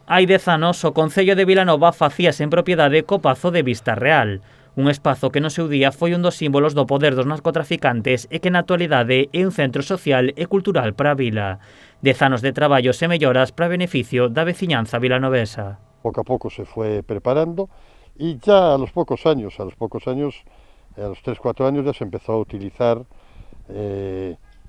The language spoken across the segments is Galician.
Hai 10 anos, o Concello de Vilanova facíase en propiedade co Pazo de Vista Real, un espazo que no seu día foi un dos símbolos do poder dos narcotraficantes e que na actualidade é un centro social e cultural para a vila. 10 anos de traballos e melloras para beneficio da veciñanza vilanovesa. Poco a poco se fue preparando y ya a los pocos años, a los 3-4 años ya se empezó a utilizar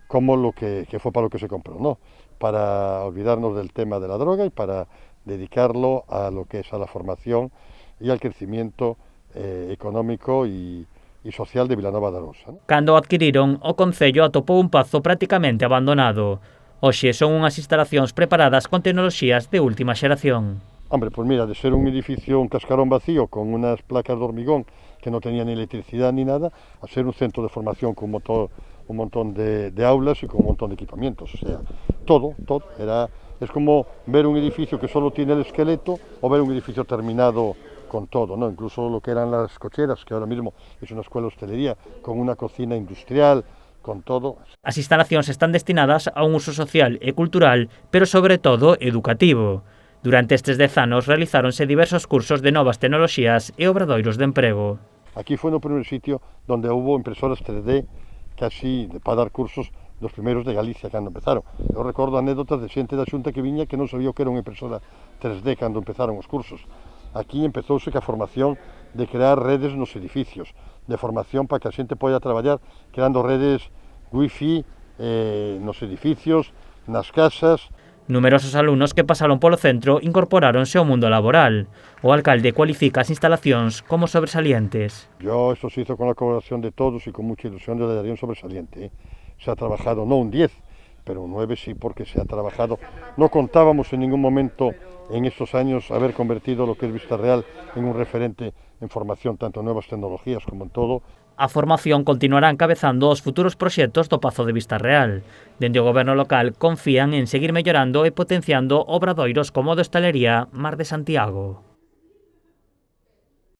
como lo que fue para lo que se compró, ¿no? Para olvidarnos del tema de la droga y para dedicarlo a lo que es a la formación y al crecimiento económico y social de Vilanova de Arousa, ¿no? Cando adquiriron, o Concello atopou un pazo prácticamente abandonado. Hoxe son unhas instalacións preparadas con tecnoloxías de última xeración. Hombre, pues mira, de ser un edificio, un cascarón vacío con unas placas de hormigón que no tenían ni electricidad ni nada, a ser un centro de formación con un montón de aulas y con un montón de equipamientos. O sea, todo es como ver un edificio que solo tiene el esqueleto o ver un edificio terminado con todo, ¿no? Incluso lo que eran las cocheras, que ahora mismo es una escuela de hostelería, con una cocina industrial, con todo. As instalacións están destinadas a un uso social e cultural, pero sobre todo educativo. Durante estes 10 anos realizáronse diversos cursos de novas tecnoloxías e obradoiros de emprego. Aquí foi no primer sitio donde hubo impresoras 3D casi para dar cursos dos primeiros de Galicia cando empezaron. Eu recordo anécdotas de xente da Xunta que viña que non sabía o que era unha impresora 3D cando empezaron os cursos. Aquí empezouse que a formación de crear redes nos edificios, de formación para que a xente poida traballar creando redes wifi nos edificios, nas casas. Numerosos alumnos que pasaron polo centro incorporáronse ao mundo laboral. O alcalde cualifica as instalacións como sobresalientes. Esto se hizo con la colaboración de todos y con mucha ilusión, le daría un sobresaliente. Se ha trabajado no un 10, pero un 9 sí, porque se ha trabajado. No contábamos en ningún momento en estos años haber convertido lo que es Vista Real en un referente en formación, tanto en nuevas tecnologías como en todo. A formación continuará encabezando os futuros proxectos do Pazo de Vista Real. Dende o goberno local confían en seguir mellorando e potenciando obradoiros como o de hostalería Mar de Santiago.